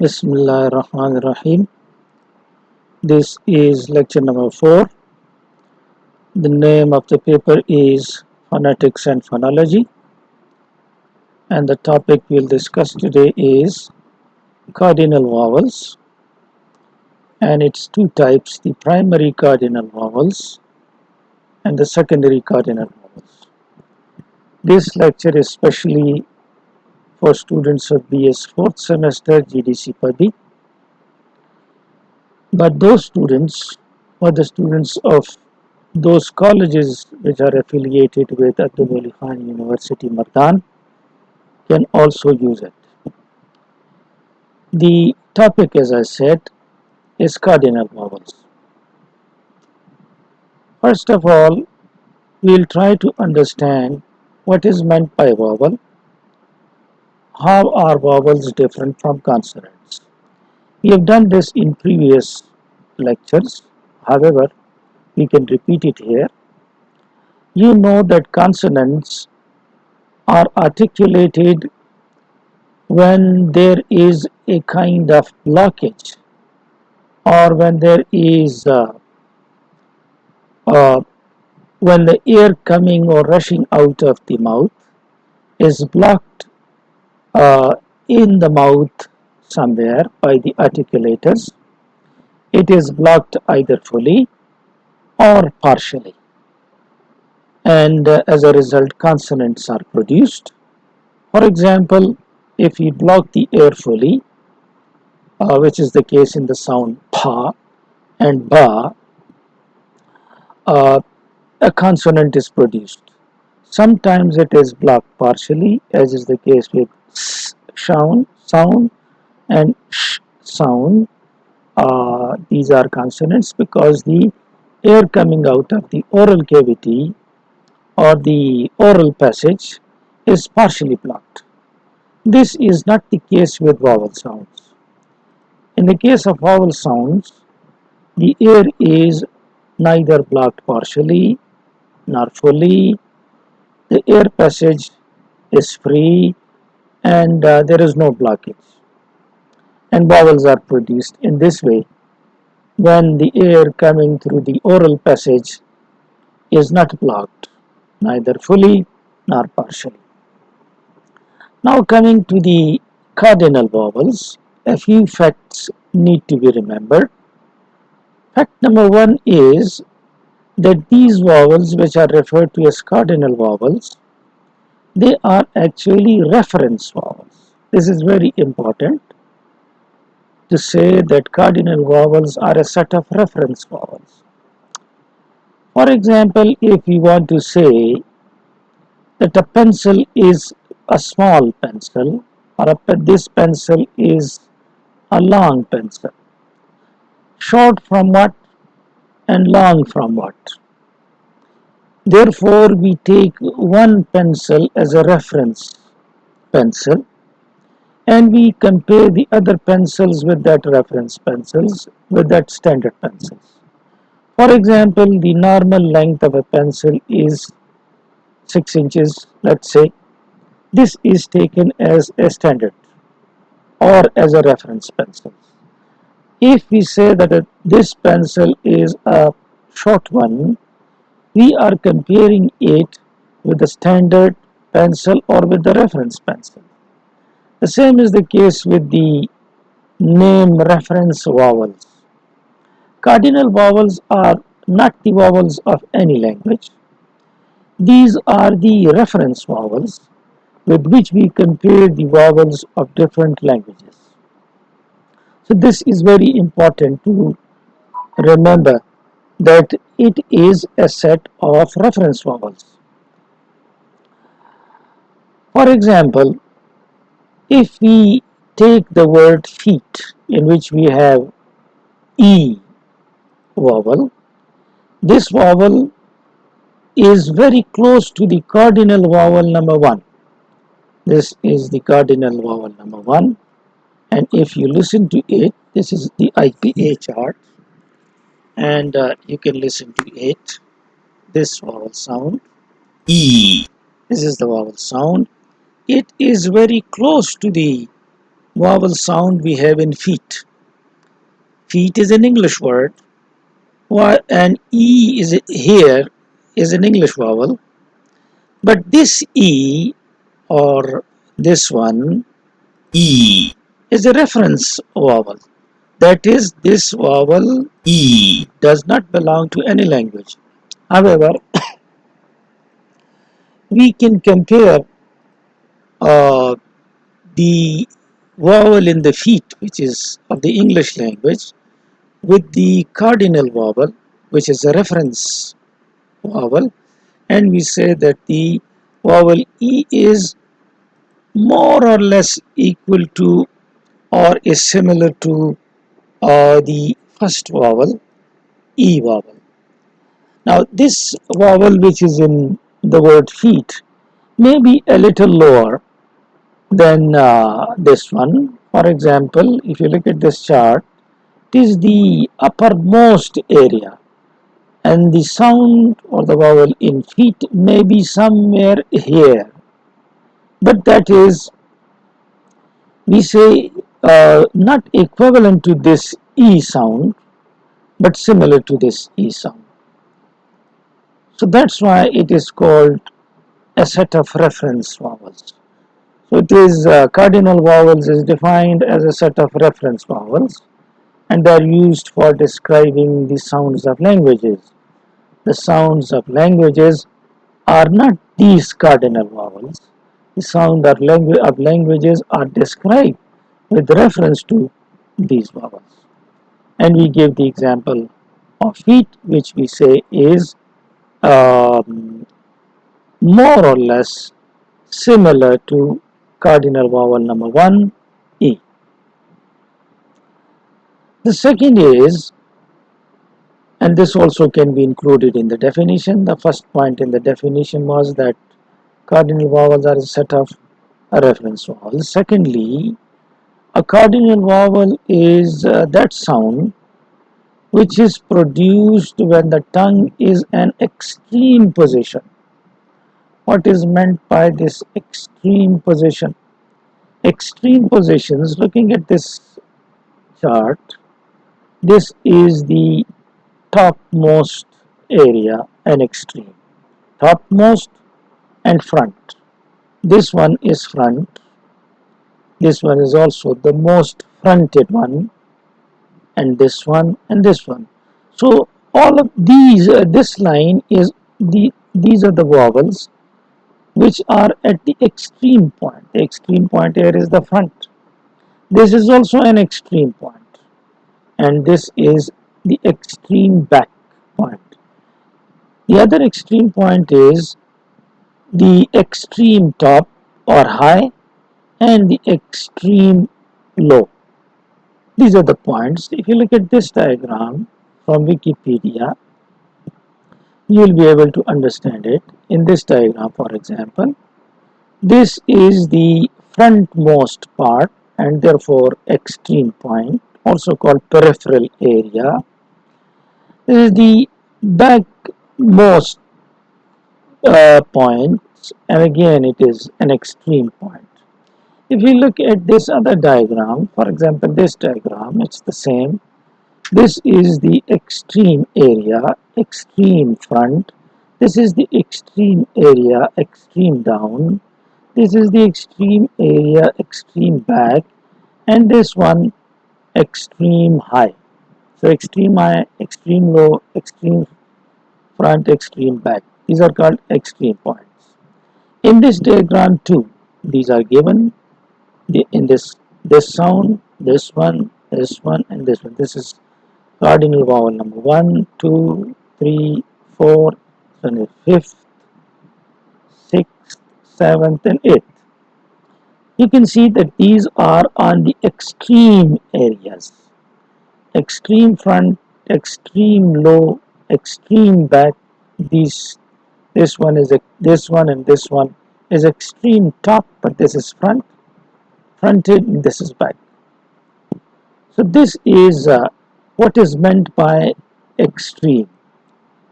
Bismillahirrahmanirrahim. This is lecture number 4. The name of the paper is Phonetics and Phonology, and the topic we'll discuss today is cardinal vowels, and its two types, the primary cardinal vowels and the secondary cardinal vowels. This lecture is specially for students of BS 4th semester GDC Padi, but those students or the students of those colleges which are affiliated with Abdul Wali Khan University, Mardan, can also use it. The topic, as I said, is cardinal vowels. First of all, we'll try to understand what is meant by vowel, how are vowels different from consonants. We have done this in previous lectures, however, we can repeat it here. You know that consonants are articulated when there is a kind of blockage, or when there is uh, when the air coming or rushing out of the mouth is blocked uh, in the mouth somewhere by the articulators. It is blocked either fully or partially, and as a result consonants are produced. For example, if you block the air fully, which is the case in the sound pa and ba, uh, a consonant is produced. Sometimes it is blocked partially, as is the case with sound and sh sound. These are consonants because the air coming out of the oral cavity or the oral passage is partially blocked. This is not the case with vowel sounds. In the case of vowel sounds, the air is neither blocked partially nor fully. The air passage is free, and there is no blockage. And vowels are produced in this way when the air coming through the oral passage is not blocked, neither fully nor partially. Now coming to the cardinal vowels, a few facts need to be remembered. Fact number 1 is that these vowels, which are referred to as cardinal vowels, they are actually reference vowels. This is very important to say that cardinal vowels are a set of reference vowels. For example, if we want to say that a pencil is a small pencil, or this pencil is a long pencil, short from what and long from what. Therefore, we take one pencil as a reference pencil, and we compare the other pencils with that reference pencils, with that standard pencils. For example, the normal length of a pencil is 6 inches, let's say. This is taken as a standard or as a reference pencil. If we say that this pencil is a short one, we are comparing it with the standard pencil or with the reference pencil. The same is the case with the name reference vowels. Cardinal vowels are not the vowels of any language. These are the reference vowels with which we compare the vowels of different languages. So this is very important to remember, that it is a set of reference vowels. For example, if we take the word feet, in which we have E vowel, this vowel is very close to the cardinal vowel number 1. This is the cardinal vowel number 1, and if you listen to it, this is the IPA chart, and you can listen to it. This vowel sound E. This is the vowel sound. It is very close to the vowel sound we have in feet. Feet is an English word, and E is here is an English vowel, but this E or this one E is a reference vowel. That is, this vowel E does not belong to any language. However, we can compare uh, the vowel in the feet, which is of the English language, with the cardinal vowel, which is a reference vowel, and we say that the vowel E is more or less equal to or is similar to the first vowel, E vowel. Now, this vowel, which is in the word feet, may be a little lower than this one. For example, if you look at this chart, it is the uppermost area, and the sound or the vowel in feet may be somewhere here, but that is, we say, not equivalent to this E sound, but similar to this E sound. So that's why it is called a set of reference vowels. So it is cardinal vowels is defined as a set of reference vowels, and they are used for describing the sounds of languages. The sounds of languages are not these cardinal vowels. The sound of languages are described with reference to these vowels. And we give the example of feet, which we say is um, more or less similar to cardinal vowel number 1, E. The second is, and this also can be included in the definition, the first point in the definition was that cardinal vowels are a set of reference vowels. Secondly, a cardinal vowel is that sound which is produced when the tongue is an extreme position. What is meant by this extreme position? Extreme positions, looking at this chart, this is the topmost area and extreme. Topmost and front. This one is front. This one is also the most fronted one, and this one and this one. So all of these, this line is these are the vowels which are at the extreme point. The extreme point here is the front. This is also an extreme point, and this is the extreme back point. The other extreme point is the extreme top or high and the extreme low. These are the points. If you look at this diagram from Wikipedia, you will be able to understand it. In this diagram, for example, this is the frontmost part and therefore extreme point, also called peripheral area. This is the backmost point, and again it is an extreme point. If you look at this other diagram, for example this diagram, it's the same. This is the extreme area, extreme front. This is the extreme area, extreme down. This is the extreme area, extreme back, and this one extreme high. So extreme high, extreme low, extreme front, extreme back. These are called extreme points. In this diagram too, these are given in this sound, this one, and this one. This is cardinal vowel number 1, 2, 3, 4, then 5th, 6th, 7th, and 8th. You can see that these are on the extreme areas. Extreme front, extreme low, extreme back. This one is this one and this one is extreme top, but this is fronted, and this is back. So this is what is meant by extreme.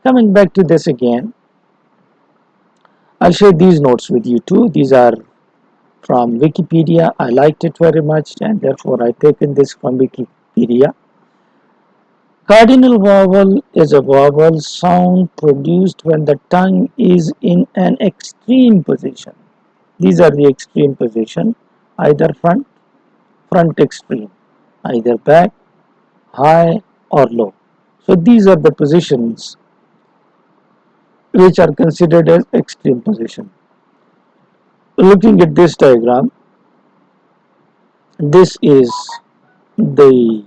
Coming back to this again, I'll share these notes with you too. These are from Wikipedia. I liked it very much and therefore I taken this from Wikipedia. Cardinal vowel is a vowel sound produced when the tongue is in an extreme position. These are the extreme position, either front extreme, either back, high or low. So these are the positions which are considered as extreme position. Looking at this diagram, this is the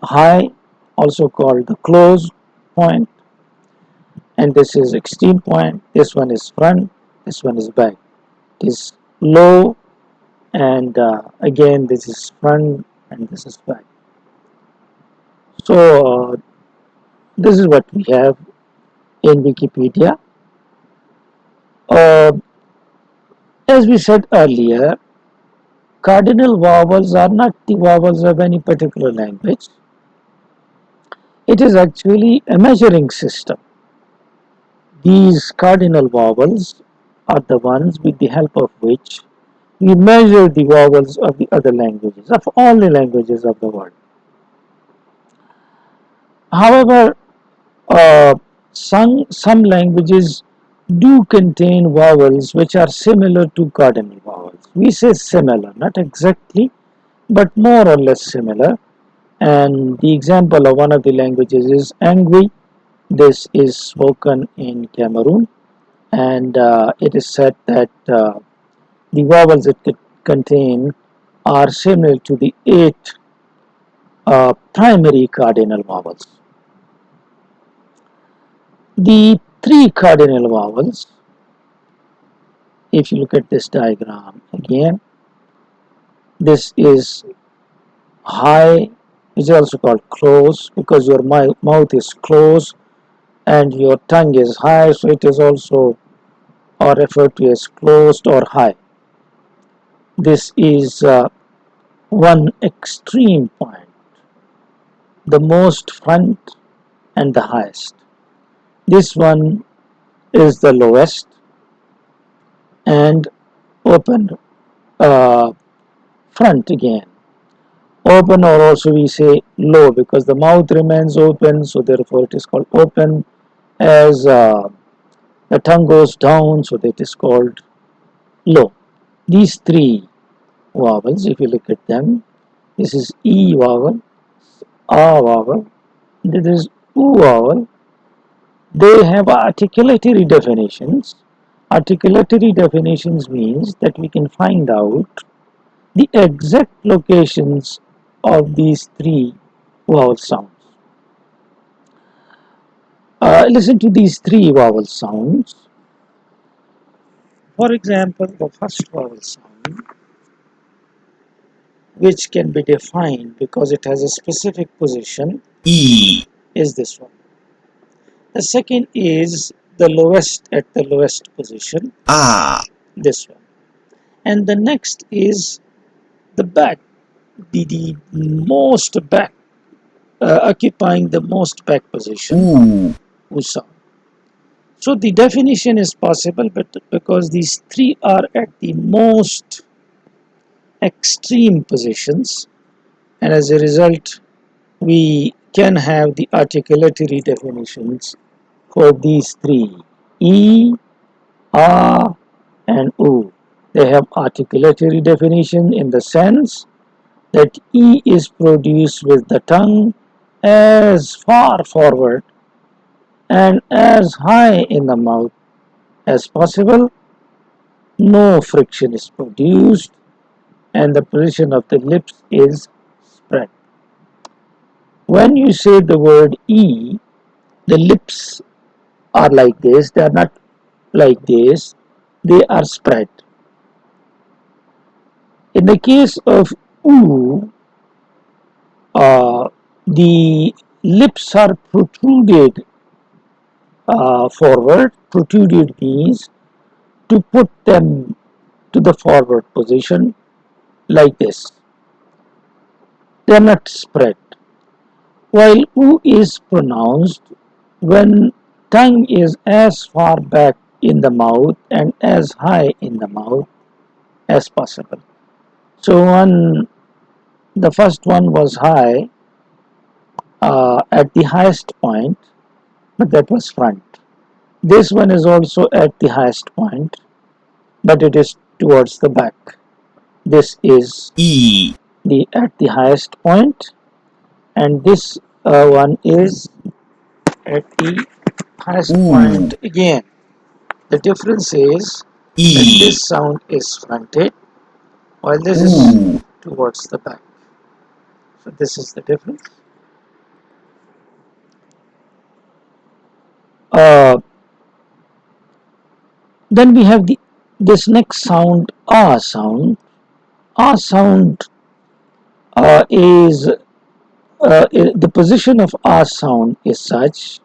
high, also called the close point, and this is extreme point. This one is front, this one is back. It is low, and again this is front and this is back. So this is what we have in Wikipedia. Uh, as we said earlier, cardinal vowels are not the vowels of any particular language. It is actually a measuring system. These cardinal vowels are the ones with the help of which we measure the vowels of the other languages, of all the languages of the world. However, some languages do contain vowels which are similar to cardinal vowels. We say similar, not exactly, but more or less similar. And the example of one of the languages is Angwi. This is spoken in Cameroon, and it is said that the vowels it contain are similar to the 8 primary cardinal vowels. The 3 cardinal vowels, if you look at this diagram again, this is high, which is also called close because your mouth is closed and your tongue is high, so it is also referred to as closed or high. This is one extreme point, the most front and the highest. This one is the lowest and open uh, front again. Open, or also we say low because the mouth remains open, so therefore it is called open. As the tongue goes down, so that is called low. These 3 vowels, if you look at them, this is E vowel, A vowel, this is U vowel. They have articulatory definitions. Articulatory definitions means that we can find out the exact locations of these 3 vowel sounds. Listen to these 3 vowel sounds. For example, the first vowel sound, which can be defined because it has a specific position, E, is this one. The second is the lowest at the lowest position, this one. And the next is the back, the most back, occupying the most back position, U sound. So the definition is possible, but because these 3 are at the most extreme positions, and as a result we can have the articulatory definitions for these 3, E, A and U. They have articulatory definition in the sense that E is produced with the tongue as far forward and as high in the mouth as possible. No friction is produced and the position of the lips is spread. When you say the word E, the lips are like this, they are not like this, they are spread. In the case of U, the lips are protruded forward. Protruded means to put them to the forward position like this. They are not spread. While U is pronounced when tongue is as far back in the mouth and as high in the mouth as possible. So the first one was high at the highest point, but that was front. This one is also at the highest point, but it is towards the back. This is E, the at the highest point, and this one is at the highest U, point again. The difference is that E, this sound is fronted while this is U, towards the back. So this is the difference. Uh, then we have this next sound, ah sound. Ah sound is the position of ah sound is such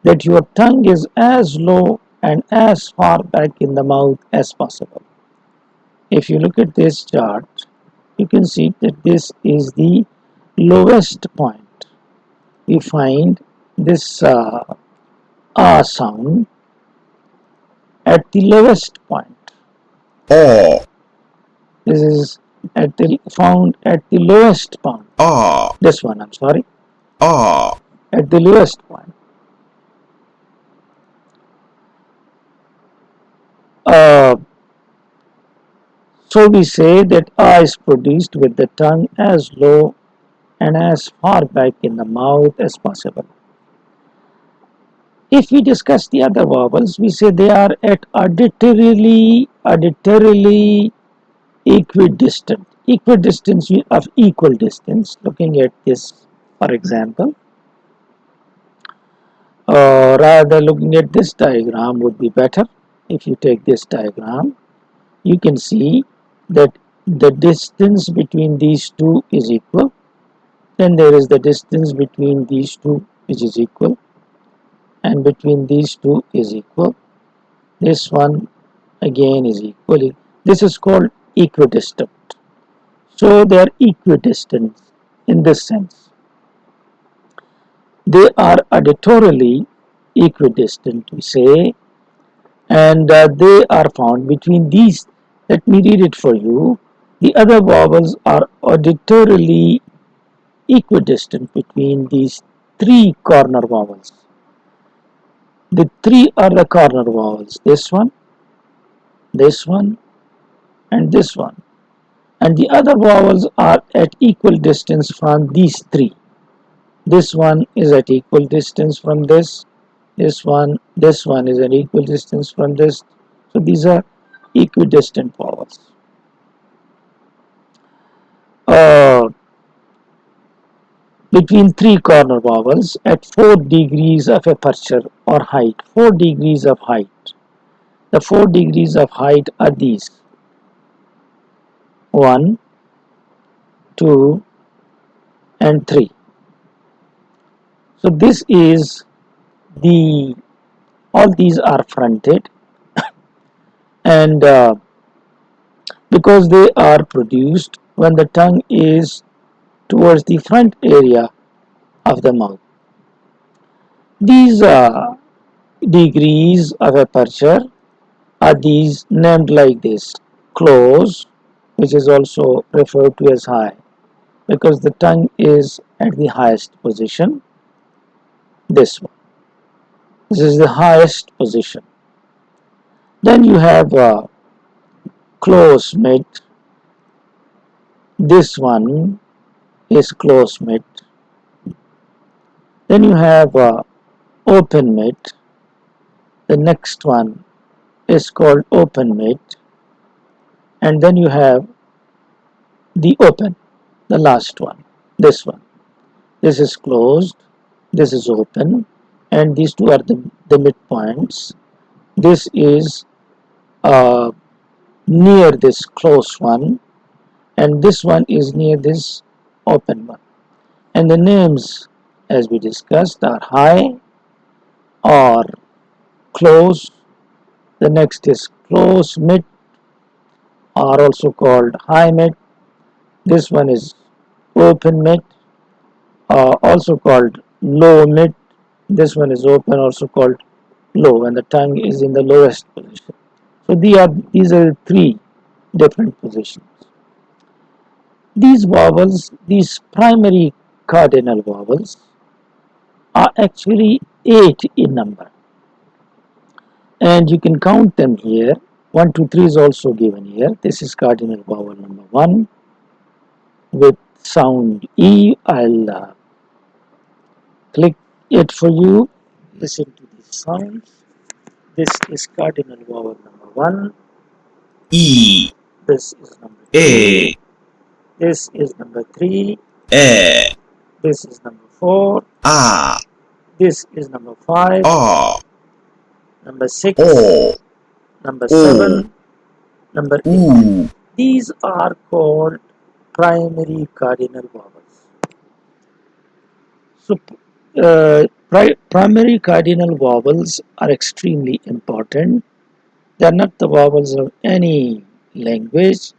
that your tongue is as low and as far back in the mouth as possible. If you look at this chart, you can see that this is the lowest point. We find this ah sound at the lowest point. O, This is found at the lowest point. A, This one, I'm sorry, A, at the lowest point. Uh, so we say that A is produced with the tongue as low and as far back in the mouth as possible. If we discuss the other vowels, we say they are at auditorily equidistant. Equidistance of equal distance. Looking at this, for example, rather looking at this diagram would be better. If you take this diagram, you can see that the distance between these two is equal. Then there is the distance between these two which is equal, and between these two is equal. This one again is equal. This is called equidistant. So they are equidistant in this sense. They are auditorily equidistant, we say, and they are found between these. Let me read it for you. The other vowels are auditorily equidistant between these three corner vowels. The three are the corner vowels. This one, and this one. And the other vowels are at equal distance from these three. This one is at equal distance from this one is at equal distance from this. So these are equidistant vowels. Uh, Between three corner vowels at 4 degrees of aperture or height. 4 degrees of height. The 4 degrees of height are these: 1, 2, and 3. So this is the all these are fronted, and because they are produced when the tongue is towards the front area of the mouth. These degrees of aperture are these named like this: close, which is also referred to as high because the tongue is at the highest position. This one, this is the highest position. Then you have close mid. This one is close mid. Then you have open mid. The next one is called open mid, and then you have the open, the last one, this one. This is closed, this is open, and these two are the midpoints. This is uh, near this closed one, and this one is near this open one. And the names, as we discussed, are high or close. The next is close mid, are also called high mid. This one is open mid, also called low mid. This one is open, also called low, when the tongue is in the lowest position. So these are the three different positions. These vowels, these primary cardinal vowels, are actually 8 in number, and you can count them here. 1, 2, 3 is also given here. This is cardinal vowel number 1 with sound E. I'll click it for you. Listen to these sounds. This is cardinal vowel number 1. E, This is number 2. E, This is number 3. E, This is number 4. A, This is number 5. A, Number 6. O, Number O, 7. Number 8. U, These are called primary cardinal vowels. So, primary cardinal vowels are extremely important. They are not the vowels of any language,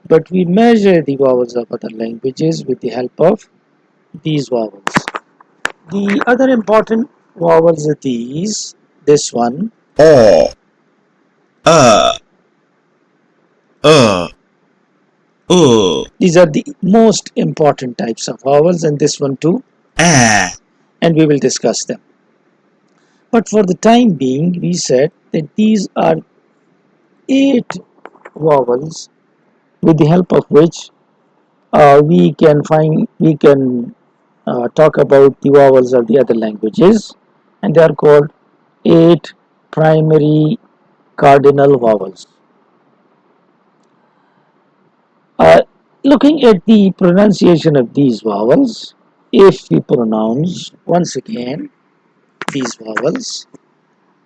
but we measure the vowels of other languages with the help of these vowels. The other important vowels are these. This one. O, Uh, These are the most important types of vowels, and this one too, A, and we will discuss them. But for the time being, we said that these are 8 vowels with the help of which we can talk about the vowels of the other languages, and they are called 8 primary cardinal vowels. Uh, Looking at the pronunciation of these vowels, if we pronounce once again these vowels,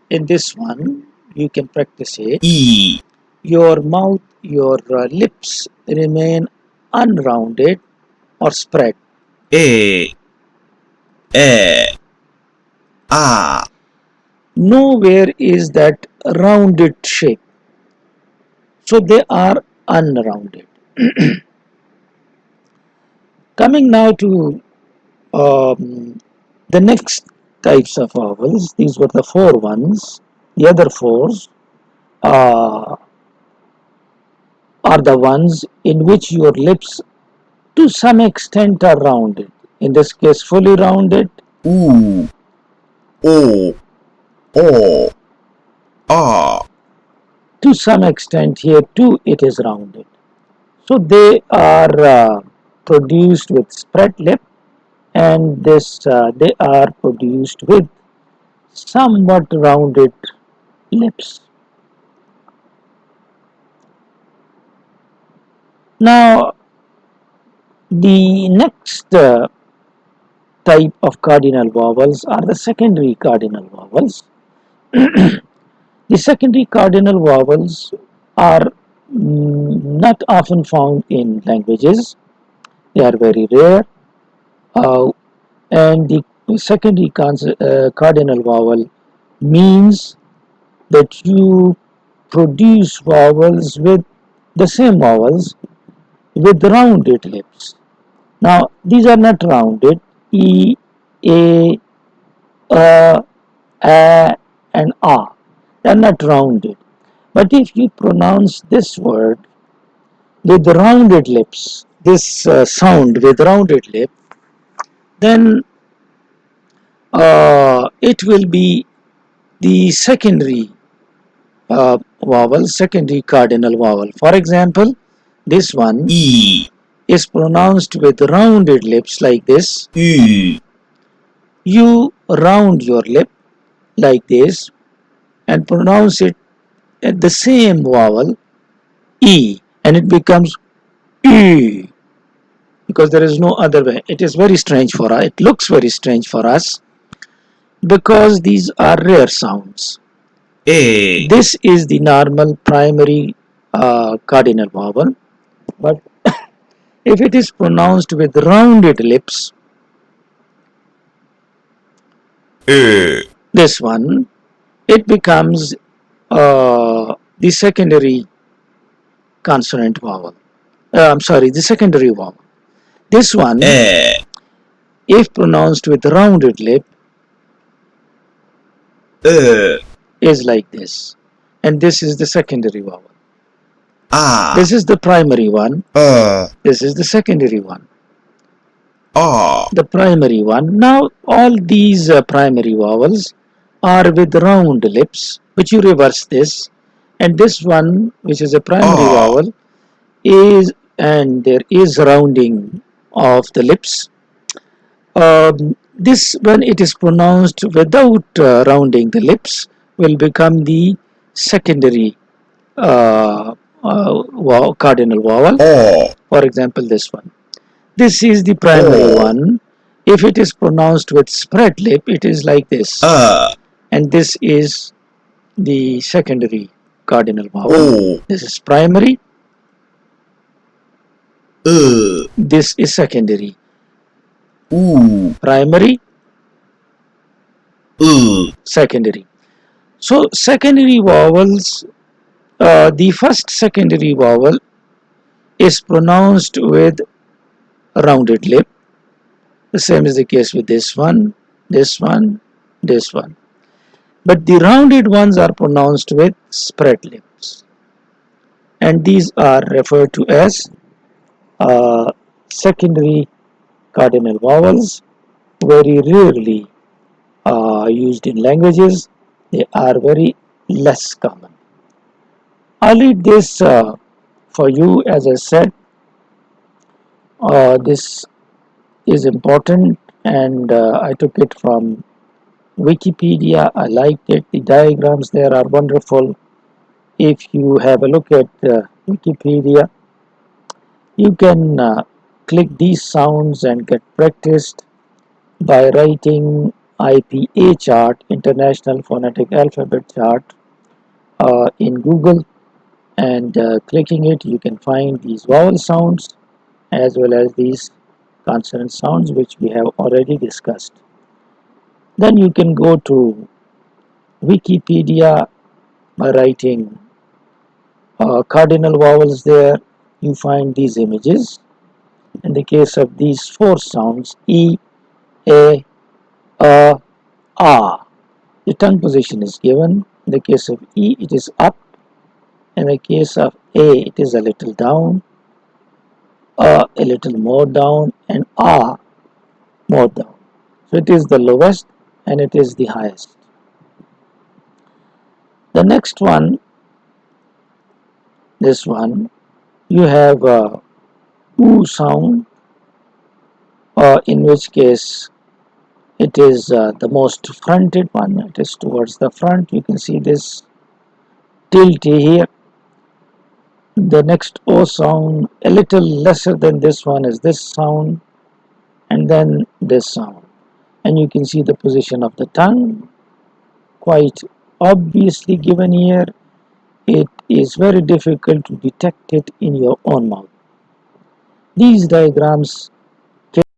in this one you can practice it. E, Your mouth, your lips remain unrounded or spread. E, E, A, Nowhere is that rounded shape, so they are unrounded. Coming now to the next types of vowels, these were the 4 ones. The other 4s uh, are the ones in which your lips to some extent are rounded. In this case, fully rounded. U, O, O, A, To some extent here too it is rounded. So they are produced with spread lip, and they are produced with somewhat rounded lips. Now the next type of cardinal vowels are the secondary cardinal vowels. The secondary cardinal vowels are not often found in languages. They are very rare, uh, and the secondary cardinal vowel means that you produce vowels with the same vowels with rounded lips. Now these are not rounded. E, A, A, and A. They are not rounded. But if you pronounce this word with rounded lips, this sound with rounded lip, then it will be the secondary vowel, secondary cardinal vowel. For example, this one E, is pronounced with rounded lips like this. U, You round your lip like this and pronounce it at the same vowel E, and it becomes E, because there is no other way. It is very strange for us. It looks very strange for us because these are rare sounds. E, This is the normal primary cardinal vowel, but if it is pronounced with rounded lips, E, this one, it becomes the secondary consonant vowel. I'm sorry, the secondary vowel. This one, E, if pronounced with rounded lip, E, is like this, and this is the secondary vowel. ah, This is the primary one. This is the secondary one. ah, The primary one. Now all these primary vowels are with round lips, which you reverse this, and this one, which is a primary ah, vowel, is, and there is rounding of the lips. This, when it is pronounced without rounding the lips, will become the secondary cardinal vowel. oh, For example, this one. This is the primary oh, one. If it is pronounced with spread lip, it is like this. And this is the secondary cardinal vowel. oh, This is primary. uh, This is secondary. ooh, Primary, secondary. So secondary vowels, the first secondary vowel is pronounced with rounded lip. The same is the case with this one, this one, this one. But the rounded ones are pronounced with spread lips. And these are referred to as secondary cardinal vowels, very rarely used in languages. They are very less common. I'll read this for you. As I said, this is important, and I took it from Wikipedia. I liked it. The diagrams there are wonderful. If you have a look at Wikipedia, you can click these sounds and get practiced by writing IPA chart, International Phonetic Alphabet Chart, in Google, and clicking it, you can find these vowel sounds as well as these consonant sounds, which we have already discussed. Then you can go to Wikipedia by writing cardinal vowels there. You find these images. In the case of these four sounds, E, A, A, the tongue position is given. In the case of E, it is up. In the case of A, it is a little down, a little more down, and more down. So it is the lowest and it is the highest. The next one, this one, you have oo sound, in which case it is the most fronted one. It is towards the front. You can see this tilt here. The next O sound, a little lesser than this one, is this sound, and then this sound. And you can see the position of the tongue quite obviously given here. It is very difficult to detect it in your own mouth. These diagrams